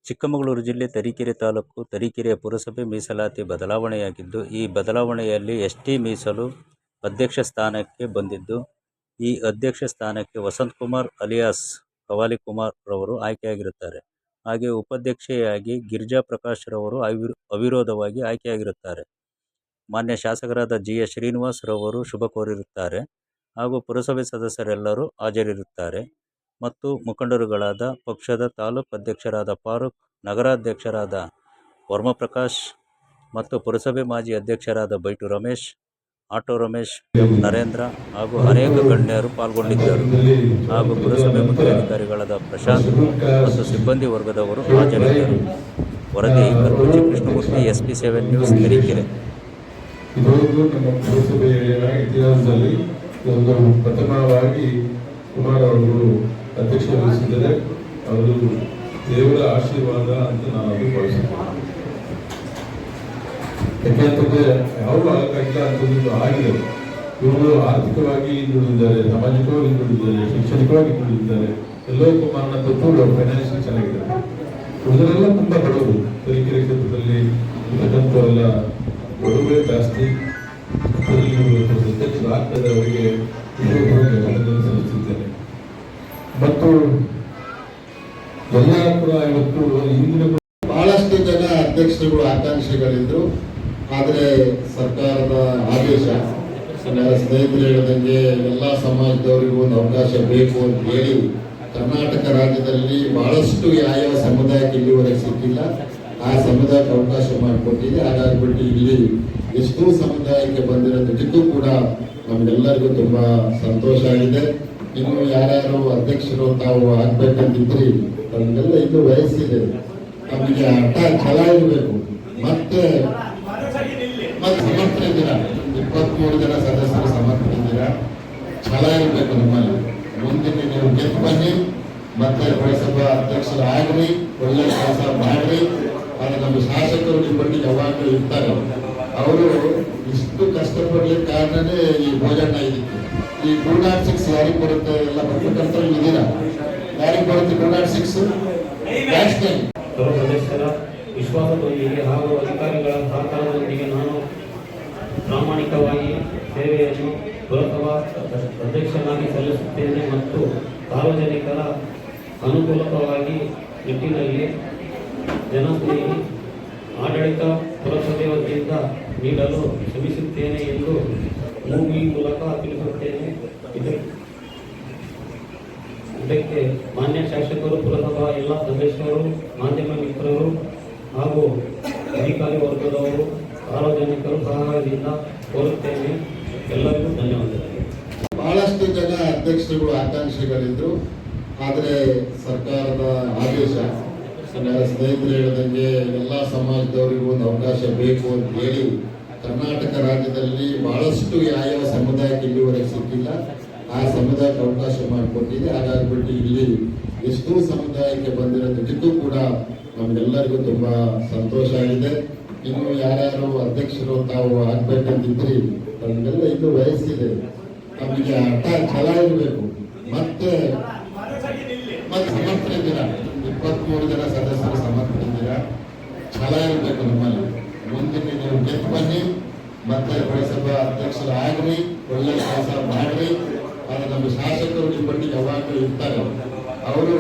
ಚಿಕ್ಕಮಗಳೂರು ಜಿಲ್ಲೆ ತರೀಕೆರೆ ತಾಲೂಕು ತರೀಕೆರೆಯ ಪುರಸಭೆ ಮೀಸಲಾತಿ ಬದಲಾವಣೆಯಾಗಿದ್ದು, ಈ ಬದಲಾವಣೆಯಲ್ಲಿ ಎಸ್ಟಿ ಮೀಸಲು ಅಧ್ಯಕ್ಷ ಸ್ಥಾನಕ್ಕೆ ಬಂದಿದ್ದು, ಈ ಅಧ್ಯಕ್ಷ ಸ್ಥಾನಕ್ಕೆ ವಸಂತಕುಮಾರ್ ಅಲಿಯಾಸ್ ಕವಾಲಿಕುಮಾರ್ ರವರು ಆಯ್ಕೆಯಾಗಿರುತ್ತಾರೆ. ಹಾಗೆ ಉಪಾಧ್ಯಕ್ಷೆಯಾಗಿ ಗಿರಿಜಾ ಪ್ರಕಾಶ್ ರವರು ಅವಿರೋಧವಾಗಿ ಆಯ್ಕೆಯಾಗಿರುತ್ತಾರೆ. ಮಾನ್ಯ ಶಾಸಕರಾದ GS ಶ್ರೀನಿವಾಸ್ ರವರು ಶುಭ ಕೋರಿರುತ್ತಾರೆ. ಹಾಗೂ ಪುರಸಭೆ ಸದಸ್ಯರೆಲ್ಲರೂ ಹಾಜರಿರುತ್ತಾರೆ. ಮತ್ತು ಮುಖಂಡರುಗಳಾದ ಪಕ್ಷದ ತಾಲೂಕು ಅಧ್ಯಕ್ಷರಾದ ಫಾರೂಕ್, ನಗರಾಧ್ಯಕ್ಷರಾದ ವರ್ಮಪ್ರಕಾಶ್ ಮತ್ತು ಪುರಸಭೆ ಮಾಜಿ ಅಧ್ಯಕ್ಷರಾದ ಬೈಟು ರಮೇಶ್, ಆಟೋ ರಮೇಶ್, ನರೇಂದ್ರ ಹಾಗೂ ಅನೇಕ ಗಣ್ಯರು ಪಾಲ್ಗೊಂಡಿದ್ದರು. ಹಾಗೂ ಪುರಸಭೆ ಮುಖ್ಯಾಧಿಕಾರಿಗಳಾದ ಪ್ರಶಾಂತ್ ಮತ್ತು ಸಿಬ್ಬಂದಿ ವರ್ಗದವರು ಹಾಜರಿದ್ದರು. ವರದಿ ಕಲ್ಪುಚ್ಚಿ ಕೃಷ್ಣಮೂರ್ತಿ, SP7 ನ್ಯೂಸ್, ತರೀಕೆರೆ. ಇದೊಂದು ನಮ್ಮ ಪುರಸಭೆಯ ಇತಿಹಾಸದಲ್ಲಿ ಒಂದು ಪ್ರಥಮವಾಗಿ ಕುಮಾರ್ ಅವರು ಅಧ್ಯಕ್ಷ ವಹಿಸಿದರೆ ಅವರು ದೇವರ ಆಶೀರ್ವಾದ ಅಂತ ನಾನು ಅದು ಭಾವಿಸುತ್ತೇನೆ. ಯಾಕೆಂತಂದ್ರೆ ಯಾವ ಆಗಲ್ಲ ಅಂತಂದು ಆಗಿದೆ. ಇವರು ಆರ್ಥಿಕವಾಗಿ ಹಿಂದುಳಿದಿದ್ದಾರೆ, ಸಾಮಾಜಿಕವಾಗಿ ಹಿಂದುಳಿದಿದ್ದಾರೆ, ಶೈಕ್ಷಣಿಕವಾಗಿ ಹಿಂದುಳಿದಿದ್ದಾರೆ. ಎಲ್ಲೋ ಕುಮಾರನ ತೊಟ್ಟು ಫೈನಾನ್ಷಿಯಲ್ ಚೆನ್ನಾಗಿದ್ದಾರೆ. ಉಳಿದರೆಲ್ಲ ತುಂಬಾ ಬಡವರು. ತರೀಕೆರೆ ಕ್ಷೇತ್ರದಲ್ಲಿ ಇರ್ತಕ್ಕಂಥವರೆಲ್ಲ ಬಡವರೇ ಜಾಸ್ತಿ. ಅಧ್ಯಕ್ಷರಾಗ್ತದೆ ಅವರಿಗೆ ವಿಶೇಷವಾಗಿ ಸಲ್ಲಿಸಿದ್ದೇನೆ. ಮತ್ತು ಎಲ್ಲ ಕೂಡ ಇವತ್ತು ಹಿಂದಿನ ಬಹಳಷ್ಟು ಜನ ಅಧ್ಯಕ್ಷರುಗಳು ಆಕಾಂಕ್ಷಿಗಳಿದ್ರು. ಆದರೆ ಸರ್ಕಾರದ ಆದೇಶ ಸ್ನೇಹಿತರು ಹೇಳಿದಂಗೆ ಎಲ್ಲ ಸಮಾಜದವರಿಗೂ ಒಂದು ಅವಕಾಶ ಬೇಕು ಅಂತ ಹೇಳಿ ಕರ್ನಾಟಕ ರಾಜ್ಯದಲ್ಲಿ ಬಹಳಷ್ಟು ಯಾವ ಸಮುದಾಯಕ್ಕೆ ಇಲ್ಲಿವರೆಗೆ ಸಿಕ್ಕಿಲ್ಲ. ಆ ಸಮುದಾಯಕ್ಕೆ ಅವಕಾಶ ಮಾಡಿಕೊಟ್ಟಿದೆ. ಹಾಗಾಗ್ಬಿಟ್ಟು ಇಲ್ಲಿ ಎಷ್ಟು ಸಮುದಾಯಕ್ಕೆ ಬಂದಿರೋದಕ್ಕೂ ಕೂಡ ನಮ್ಗೆಲ್ಲರಿಗೂ ತುಂಬಾ ಸಂತೋಷ ಆಗಿದೆ. ಇನ್ನು ಯಾರ್ಯಾರು ಅಧ್ಯಕ್ಷರು ತಾವು ಆಗ್ಬೇಕಂತಿದ್ರಿ ನಮಗೆಲ್ಲ ಇದು ವಯಸ್ಸಿದೆ. ನಮಗೆ ಹಠ ಛಲ ಇರಬೇಕು. ಮತ್ತೆ ಸಮರ್ಥರಿದ್ದೀರಾ, 23 ಜನ ಸದಸ್ಯರು ಸಮರ್ಥರಿದ್ದೀರಾ. ಛಲ ಇರಬೇಕು ನಮ್ಮಲ್ಲಿ. ಮುಂದಿನ ನೀವು ಗೆದ್ದು ಬನ್ನಿ, ಮತ್ತೆ ಪುರಸಭಾ ಅಧ್ಯಕ್ಷರು ಆಗ್ರಿ, ಒಳ್ಳೆ ಕೆಲಸ ಮಾಡ್ರಿ. ಆದರೆ ನಮ್ಮ ಶಾಸಕರು ನಿಮ್ಮ ಬಗ್ಗೆ ಯಾವಾಗಲೂ ಇರ್ತಾರೆ. ಅವರು ಇಷ್ಟು ಕಷ್ಟಪಡ್ಲಿಕ್ಕೆ ಕಾರಣನೇ ಈ ಭೋಜನ ಇದಕ್ಕೆ. ಈ 206 ಯಾರಿಗೆ ಬರುತ್ತೆ? ಎಲ್ಲ ಪತ್ರಕರ್ತರು ಇದ್ದೀರಾ. ಯಾರಿಗೆ ಬರುತ್ತೆ 206? ಸದಸ್ಯರ ವಿಶ್ವಾಸದೊಂದಿಗೆ ಹಾಗೂ ಅಧಿಕಾರಿಗಳ ಸಹಕಾರದೊಂದಿಗೆ ನಾನು ಪ್ರಾಮಾಣಿಕವಾಗಿ ಸೇವೆಯನ್ನು ಪುರಸಭಾ ಅಧ್ಯಕ್ಷನಾಗಿ ಸಲ್ಲಿಸುತ್ತೇನೆ ಮತ್ತು ಸಾರ್ವಜನಿಕರ ಅನುಕೂಲಕವಾಗಿ ನಿಟ್ಟಿನಲ್ಲಿ ಜನಸ್ನೇಹಿ ಆಡಳಿತ ಪುರಸಭೆ ವತಿಯಿಂದ ನೀಡಲು ಶ್ರಮಿಸುತ್ತೇನೆ ಎಂದು ಈ ಮೂಲಕ ತಿಳಿಸುತ್ತೇನೆ. ಇದಕ್ಕೆ ಮಾನ್ಯ ಶಾಸಕರು, ಪುರಸಭಾ ಎಲ್ಲ ಸದಸ್ಯರು, ಮಾಧ್ಯಮ ಮಿತ್ರರು ಹಾಗೂ ಅಧಿಕಾರಿ ವರ್ಗದವರು, ಸಾರ್ವಜನಿಕರು ಸಹಕಾರದಿಂದ ಕೋರುತ್ತೇನೆ. ಎಲ್ಲರಿಗೂ ಧನ್ಯವಾದಗಳು. ಬಹಳಷ್ಟು ಜನ ಅಧ್ಯಕ್ಷರುಗಳು ಆಕಾಂಕ್ಷಿಗಳಿದ್ರು. ಆದರೆ ಸರ್ಕಾರದ ಆದೇಶ ಸ್ನೇಹಿತರು ಹೇಳಿದಂಗೆ ಎಲ್ಲ ಸಮಾಜದವರಿಗೂ ಒಂದು ಅವಕಾಶ ಬೇಕು ಅಂತ ಹೇಳಿ ಕರ್ನಾಟಕ ರಾಜ್ಯದಲ್ಲಿ ಬಹಳಷ್ಟು ಯಾವ ಸಮುದಾಯಕ್ಕೆ ಇಲ್ಲಿವರೆಗೆ ಸಿಕ್ಕಿಲ್ಲ. ಆ ಸಮುದಾಯಕ್ಕೆ ಅವಕಾಶ ಮಾಡಿಕೊಟ್ಟಿದೆ. ಹಾಗಾಗ್ಬಿಟ್ಟು ಇಲ್ಲಿ ಎಷ್ಟು ಸಮುದಾಯಕ್ಕೆ ಬಂದಿರೋದಕ್ಕೂ ಕೂಡ ನಮ್ಗೆಲ್ಲರಿಗೂ ತುಂಬಾ ಸಂತೋಷ ಆಗಿದೆ. ಇನ್ನು ಯಾರ್ಯಾರು ಅಧ್ಯಕ್ಷರು ತಾವು ಆಗ್ಬೇಕಂತಿದ್ರಿ ನಮಗೆಲ್ಲ ಇದು ವಯಸ್ಸಿದೆ. ನಮಗೆ ಹಠ ಛಲ ಇರಬೇಕು. ಮತ್ತೆ ಸಮರ್ಥರಿದ್ದೀರಾ, 23 ಜನ ಸದಸ್ಯರು ಸಮರ್ಥರಿದ್ದೀರಾ. ಛಲ ಇರಬೇಕು ನಮ್ಮಲ್ಲಿ. ಮುಂದಿನ ನೀವು ಗೆದ್ದು ಬನ್ನಿ, ಮತ್ತೆ ಪುರಸಭಾ ಅಧ್ಯಕ್ಷರು ಆಗ್ರಿ, ಒಳ್ಳೆ ಕೆಲಸ ಮಾಡ್ರಿ. ಆದರೆ ನಮ್ಮ ಶಾಸಕರು ನಿಮ್ಮ ಬಗ್ಗೆ ಯಾವಾಗಲೂ ಇರ್ತಾರೆ. ಅವರು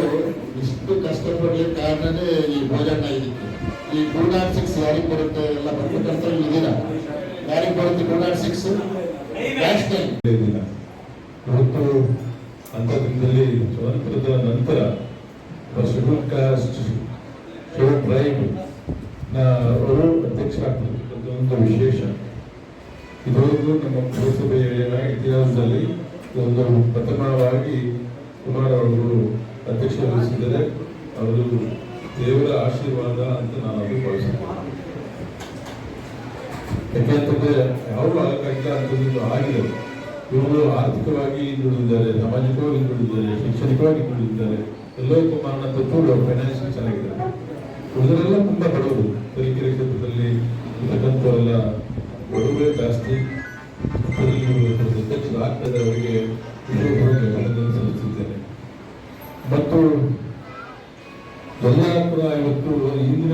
ಇಷ್ಟು ಕಷ್ಟಪಡ್ಲಿಕ್ಕೆ ಕಾರಣನೇ ಈ ಭೋಜನ ಇದಕ್ಕೆ. ಈ 206 ಯಾರಿಗೆ ಬರುತ್ತೆ? ಎಲ್ಲ ಪತ್ರಕರ್ತರು ಇದ್ದೀರಾ. ಯಾರಿಗೆ ಬರುತ್ತೆ 206? ಇವತ್ತು ಅಂತರದಲ್ಲಿ ಸ್ವಾತಂತ್ರ್ಯದ ನಂತರ ಶೆಡ್ಯೂಲ್ ಕಾಸ್ಟ್, ಶೆಡ್ಯೂಲ್ ಟ್ರೈಬ್ ಅವರು ಅಧ್ಯಕ್ಷರಾಗ್ತಾರೆ. ಒಂದು ವಿಶೇಷ. ಇದೊಂದು ನಮ್ಮ ಪುರಸಭೆಯ ಇತಿಹಾಸದಲ್ಲಿ ಒಂದು ಪ್ರಥಮವಾಗಿ ಕುಮಾರ್ ಅವರು ಅಧ್ಯಕ್ಷ ವಹಿಸಿದರೆ ಅವರು ದೇವರ ಆಶೀರ್ವಾದ ಅಂತ ನಾನು ಅದು ಭಾವಿಸುತ್ತೇನೆ. ಯಾಕೆಂತಂದ್ರೆ ಯಾವ ಆಗಲ್ಲ ಅಂತಂದು ಆಗಿದೆ. ಇವರು ಆರ್ಥಿಕವಾಗಿ ಹಿಂದುಳಿದಿದ್ದಾರೆ, ಸಾಮಾಜಿಕವಾಗಿ ಹಿಂದುಳಿದಿದ್ದಾರೆ, ಶೈಕ್ಷಣಿಕವಾಗಿ ಹಿಂದುಳಿದಿದ್ದಾರೆ. ಎಲ್ಲೋ ಕುಮಾರನ ತೊಟ್ಟು ಫೈನಾನ್ಷಿಯಲ್ ಚೆನ್ನಾಗಿದ್ದಾರೆ. ಉಳಿದರೆಲ್ಲ ತುಂಬಾ ಬಡವರು. ತರೀಕೆರೆ ಕ್ಷೇತ್ರದಲ್ಲಿ ಇರ್ತಕ್ಕಂಥವರೆಲ್ಲ ಬಡವರೇ ಜಾಸ್ತಿ. ಅಧ್ಯಕ್ಷರಾಗ್ತದೆ ಅವರಿಗೆ ವಿಶೇಷವಾಗಿ ಸಲ್ಲಿಸಿದ್ದೇನೆ. ಮತ್ತು ಎಲ್ಲ ಕೂಡ ಇವತ್ತು ಇಲ್ಲಿ